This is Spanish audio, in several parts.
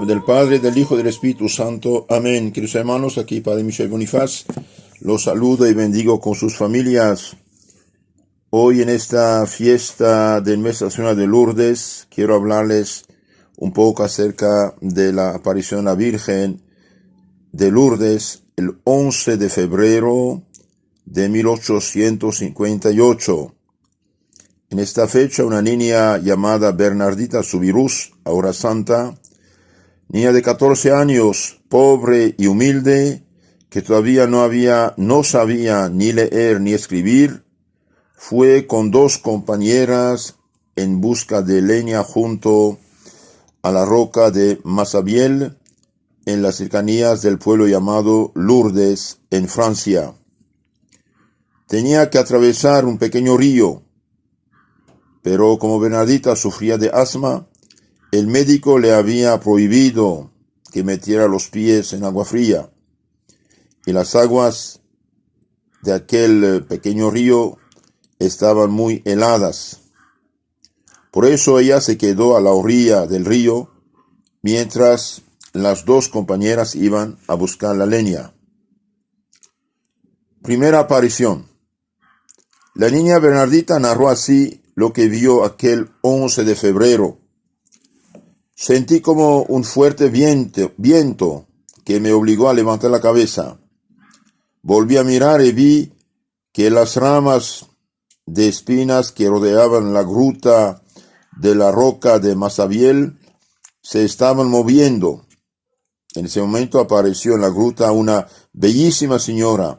del Padre, del Hijo y del Espíritu Santo. Amén. Queridos hermanos, aquí Padre Michel Bonifaz los saludo y bendigo con sus familias. Hoy en esta fiesta del mes nacional de Lourdes, quiero hablarles un poco acerca de la aparición de la Virgen de Lourdes el 11 de febrero de 1858. En esta fecha, una niña llamada Bernardita Subirús, ahora santa, niña de 14 años, pobre y humilde, que todavía no sabía ni leer ni escribir, fue con dos compañeras en busca de leña junto a la roca de Massabielle, en las cercanías del pueblo llamado Lourdes, en Francia. Tenía que atravesar un pequeño río, pero como Bernardita sufría de asma, el médico le había prohibido que metiera los pies en agua fría, y las aguas de aquel pequeño río estaban muy heladas. Por eso ella se quedó a la orilla del río, mientras las dos compañeras iban a buscar la leña. Primera aparición. La niña Bernardita narró así lo que vio aquel 11 de febrero. Sentí como un fuerte viento que me obligó a levantar la cabeza. Volví a mirar y vi que las ramas de espinas que rodeaban la gruta de la roca de Massabielle se estaban moviendo. En ese momento apareció en la gruta una bellísima señora,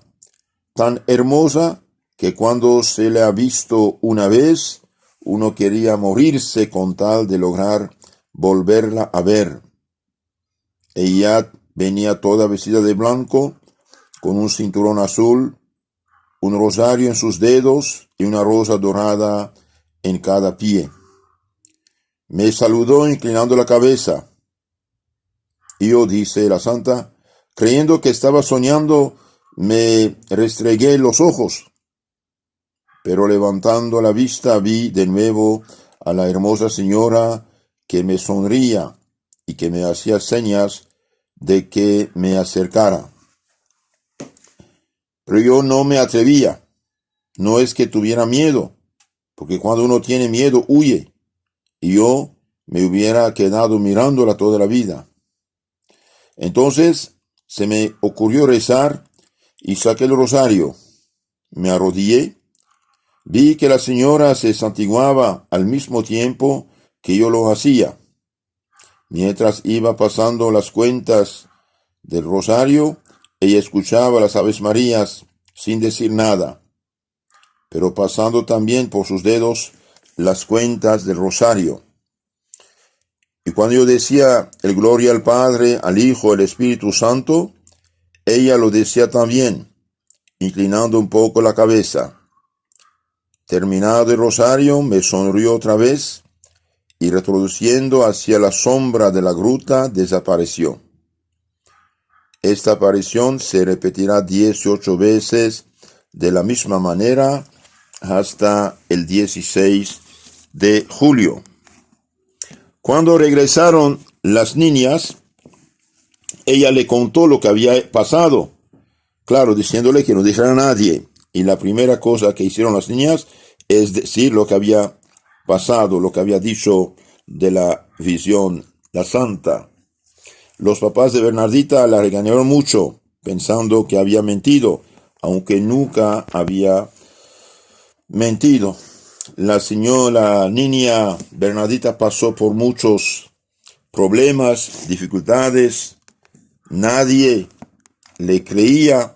tan hermosa que cuando se le ha visto una vez, uno quería morirse con tal de lograr volverla a ver. Ella venía toda vestida de blanco, con un cinturón azul, un rosario en sus dedos y una rosa dorada en cada pie. Me saludó inclinando la cabeza. Yo, dice la santa, creyendo que estaba soñando, me restregué los ojos, pero levantando la vista vi de nuevo a la hermosa señora que me sonría y que me hacía señas de que me acercara. Pero yo no me atrevía. No es que tuviera miedo, porque cuando uno tiene miedo huye, y yo me hubiera quedado mirándola toda la vida. Entonces se me ocurrió rezar y saqué el rosario. Me arrodillé, vi que la señora se santiguaba al mismo tiempo que yo lo hacía. Mientras iba pasando las cuentas del rosario, ella escuchaba las Aves Marías sin decir nada, pero pasando también por sus dedos las cuentas del rosario. Y cuando yo decía el Gloria al Padre, al Hijo, al Espíritu Santo, ella lo decía también, inclinando un poco la cabeza. Terminado el rosario, me sonrió otra vez y retrocediendo hacia la sombra de la gruta, desapareció. Esta aparición se repetirá 18 veces de la misma manera hasta el 16 de julio. Cuando regresaron las niñas, ella le contó lo que había pasado, claro, diciéndole que no dijera a nadie. Y la primera cosa que hicieron las niñas es decir lo que había pasado, lo que había dicho de la visión, la santa. Los papás de Bernardita la regañaron mucho, pensando que había mentido, aunque nunca había mentido. La niña Bernardita pasó por muchos problemas, dificultades. Nadie le creía.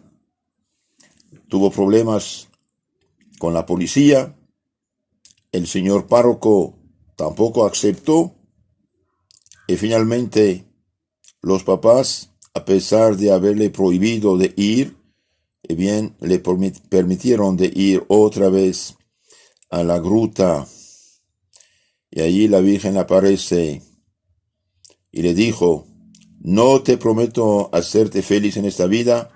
Tuvo problemas con la policía. El señor párroco tampoco aceptó. Y finalmente los papás, a pesar de haberle prohibido de ir, le permitieron de ir otra vez a la gruta. Y allí la Virgen aparece y le dijo: no te prometo hacerte feliz en esta vida,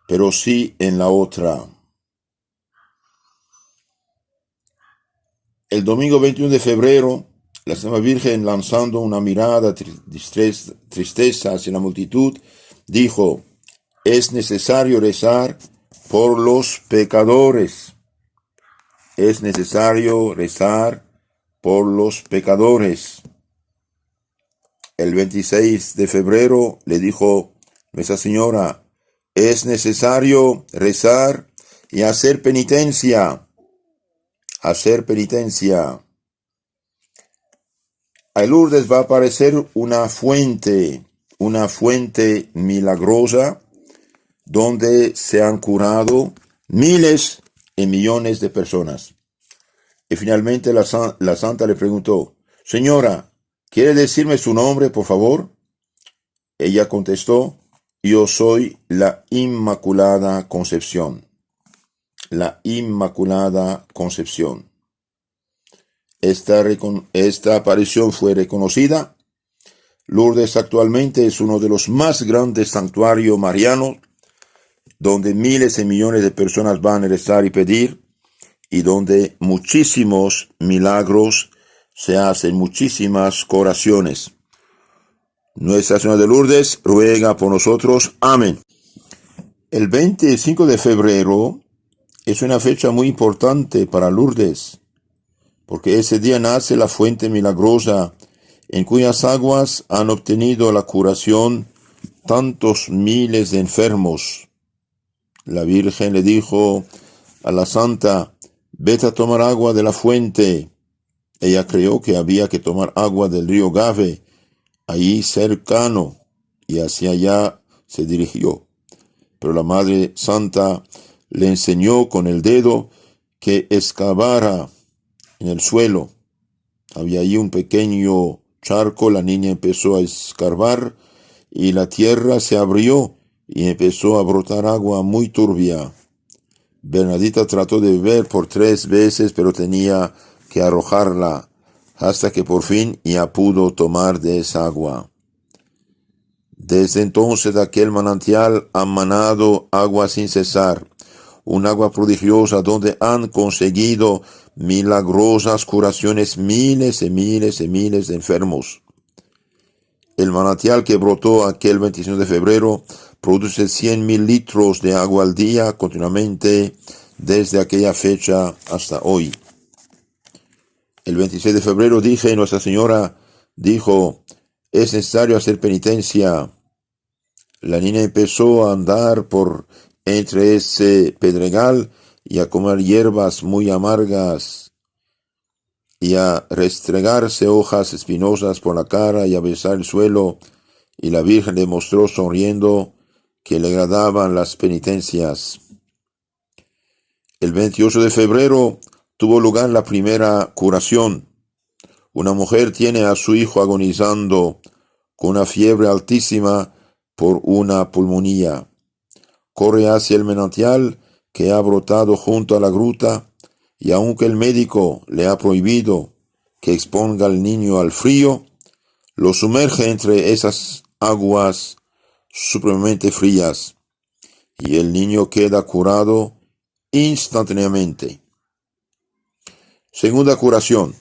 pero sí en la otra. El domingo 21 de febrero La Santísima Virgen, lanzando una mirada tristeza hacia la multitud, dijo: es necesario rezar por los pecadores. Es necesario rezar por los pecadores. El 26 de febrero le dijo Nuestra Señora: es necesario rezar y hacer penitencia. Hacer penitencia. A Lourdes va a aparecer una fuente milagrosa donde se han curado miles y millones de personas. Y finalmente la santa le preguntó: Señora, ¿quiere decirme su nombre, por favor? Ella contestó: yo soy la Inmaculada Concepción. La Inmaculada Concepción. Esta aparición fue reconocida. Lourdes actualmente es uno de los más grandes santuarios marianos, donde miles y millones de personas van a rezar y pedir, y donde muchísimos milagros se hacen, muchísimas oraciones. Nuestra Señora de Lourdes ruega por nosotros. Amén. El 25 de febrero es una fecha muy importante para Lourdes, porque ese día nace la fuente milagrosa en cuyas aguas han obtenido la curación tantos miles de enfermos. La Virgen le dijo a la santa: vete a tomar agua de la fuente. Ella creyó que había que tomar agua del río Gave, allí cercano, y hacia allá se dirigió. Pero la Madre Santa le enseñó con el dedo que excavara en el suelo. Había ahí un pequeño charco. La niña empezó a escarbar y la tierra se abrió y empezó a brotar agua muy turbia. Bernardita trató de beber por 3 veces, pero tenía que arrojarla, hasta que por fin ya pudo tomar de esa agua. Desde entonces de aquel manantial ha manado agua sin cesar, un agua prodigiosa donde han conseguido milagrosas curaciones miles y miles y miles de enfermos. El manantial que brotó aquel 25 de febrero produce 100,000 litros de agua al día continuamente desde aquella fecha hasta hoy. El 26 de febrero Nuestra Señora dijo: es necesario hacer penitencia. La niña empezó a andar por entre ese pedregal y a comer hierbas muy amargas y a restregarse hojas espinosas por la cara y a besar el suelo, y la Virgen le mostró sonriendo que le agradaban las penitencias. El 28 de febrero tuvo lugar la primera curación. Una mujer tiene a su hijo agonizando con una fiebre altísima por una pulmonía. Corre hacia el manantial que ha brotado junto a la gruta, y aunque el médico le ha prohibido que exponga al niño al frío, lo sumerge entre esas aguas supremamente frías, y el niño queda curado instantáneamente. Segunda curación.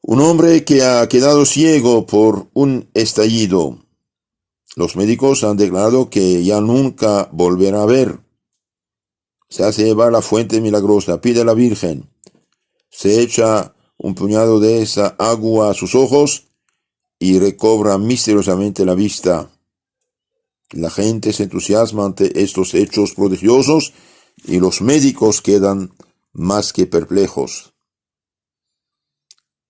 Un hombre que ha quedado ciego por un estallido. Los médicos han declarado que ya nunca volverá a ver. Se hace llevar la fuente milagrosa, pide a la Virgen, se echa un puñado de esa agua a sus ojos y recobra misteriosamente la vista. La gente se entusiasma ante estos hechos prodigiosos y los médicos quedan más que perplejos.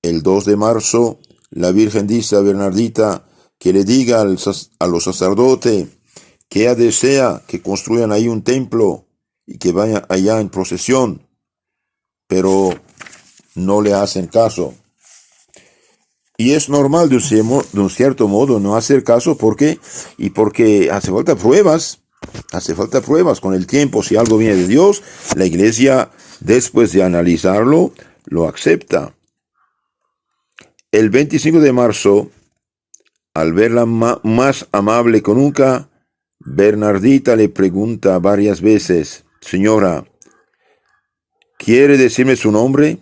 El 2 de marzo, la Virgen dice a Bernardita que le diga a los sacerdotes que ella desea que construyan ahí un templo y que vayan allá en procesión, pero no le hacen caso. Y es normal de un cierto modo no hacer caso porque hace falta pruebas. Hace falta pruebas con el tiempo. Si algo viene de Dios, la Iglesia, después de analizarlo, lo acepta. El 25 de marzo, al verla más amable que nunca, Bernardita le pregunta varias veces: Señora, ¿quiere decirme su nombre?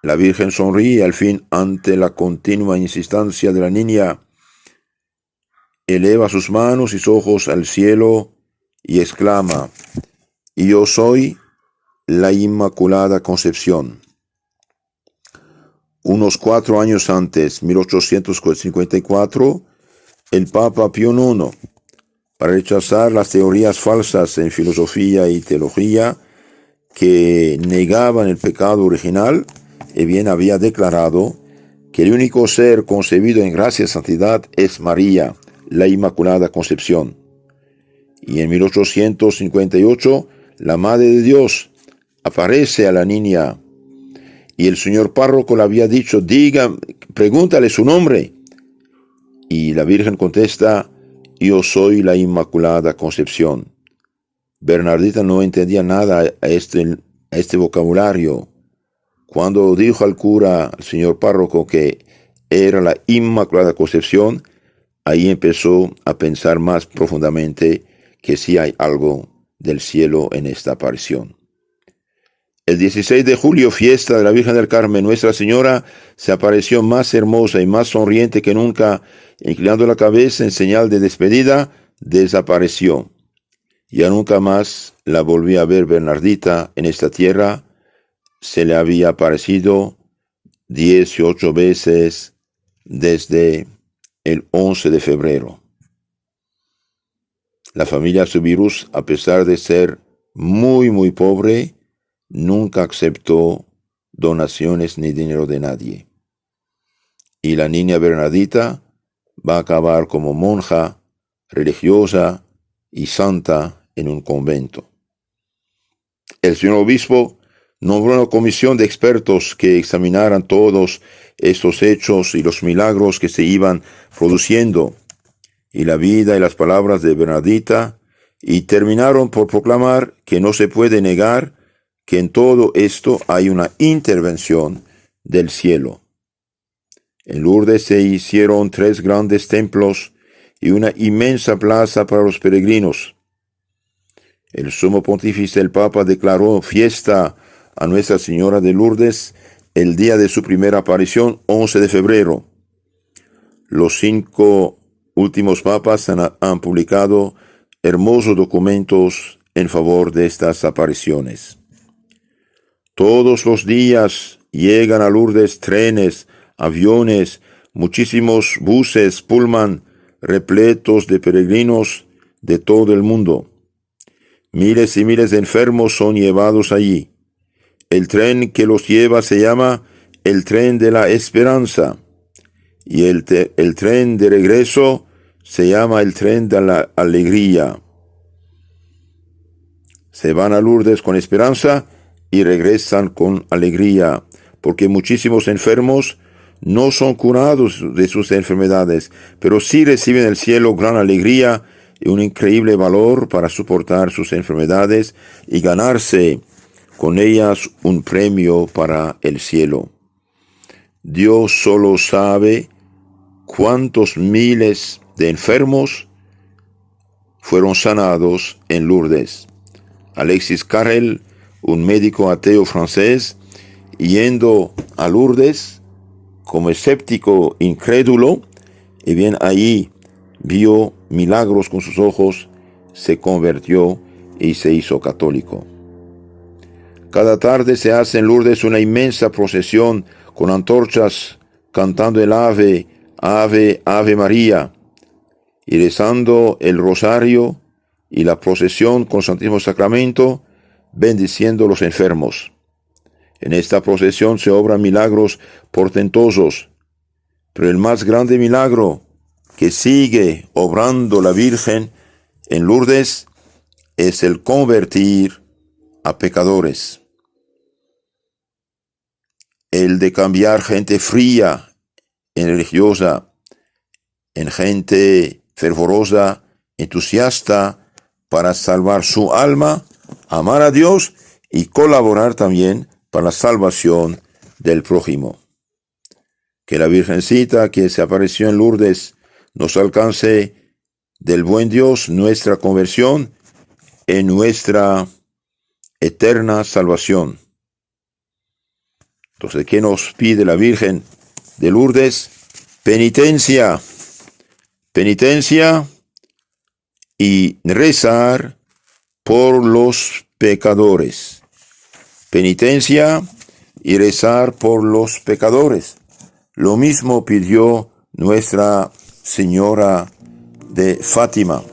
La Virgen sonríe al fin ante la continua insistencia de la niña, eleva sus manos y sus ojos al cielo y exclama: Yo soy la Inmaculada Concepción. Unos 4 años antes, 1854, el Papa Pío IX, para rechazar las teorías falsas en filosofía y teología que negaban el pecado original, bien había declarado que el único ser concebido en gracia y santidad es María, la Inmaculada Concepción. Y en 1858, la Madre de Dios aparece a la niña, y el señor párroco le había dicho: pregúntale su nombre. Y la Virgen contesta: Yo soy la Inmaculada Concepción. Bernardita no entendía nada a este vocabulario. Cuando dijo al cura, al señor párroco, que era la Inmaculada Concepción, ahí empezó a pensar más profundamente que sí hay algo del cielo en esta aparición. El 16 de julio, fiesta de la Virgen del Carmen, Nuestra Señora se apareció más hermosa y más sonriente que nunca. Inclinando la cabeza en señal de despedida, desapareció. Ya nunca más la volví a ver Bernardita en esta tierra. Se le había aparecido 18 veces desde el 11 de febrero. La familia Subirús, a pesar de ser muy pobre, nunca aceptó donaciones ni dinero de nadie. Y la niña Bernardita va a acabar como monja, religiosa y santa en un convento. El señor obispo nombró una comisión de expertos que examinaran todos estos hechos y los milagros que se iban produciendo, y la vida y las palabras de Bernardita, y terminaron por proclamar que no se puede negar que en todo esto hay una intervención del cielo. En Lourdes se hicieron 3 grandes templos y una inmensa plaza para los peregrinos. El sumo pontífice, el Papa, declaró fiesta a Nuestra Señora de Lourdes el día de su primera aparición, 11 de febrero. Los 5 últimos papas han publicado hermosos documentos en favor de estas apariciones. Todos los días llegan a Lourdes trenes, aviones, muchísimos buses Pullman repletos de peregrinos de todo el mundo. Miles y miles de enfermos son llevados allí. El tren que los lleva se llama el tren de la esperanza, y el tren de regreso se llama el tren de la alegría. Se van a Lourdes con esperanza y regresan con alegría, porque muchísimos enfermos no son curados de sus enfermedades, pero sí reciben del cielo gran alegría y un increíble valor para soportar sus enfermedades y ganarse con ellas un premio para el cielo. Dios solo sabe cuántos miles de enfermos fueron sanados en Lourdes. Alexis Carrel, un médico ateo francés, yendo a Lourdes como escéptico incrédulo, y bien allí vio milagros con sus ojos, se convirtió y se hizo católico. Cada tarde se hace en Lourdes una inmensa procesión con antorchas, cantando el Ave, Ave, Ave María, y rezando el rosario y la procesión con Santísimo Sacramento, bendiciendo los enfermos. En esta procesión se obran milagros portentosos, pero el más grande milagro que sigue obrando la Virgen en Lourdes es el convertir a pecadores. El de cambiar gente fría en religiosa, en gente fervorosa, entusiasta, para salvar su alma, amar a Dios y colaborar también para la salvación del prójimo. Que la Virgencita que se apareció en Lourdes nos alcance del buen Dios nuestra conversión en nuestra eterna salvación. Entonces, ¿qué nos pide la Virgen de Lourdes? Penitencia, penitencia y rezar por los pecadores. Penitencia y rezar por los pecadores. Lo mismo pidió Nuestra Señora de Fátima.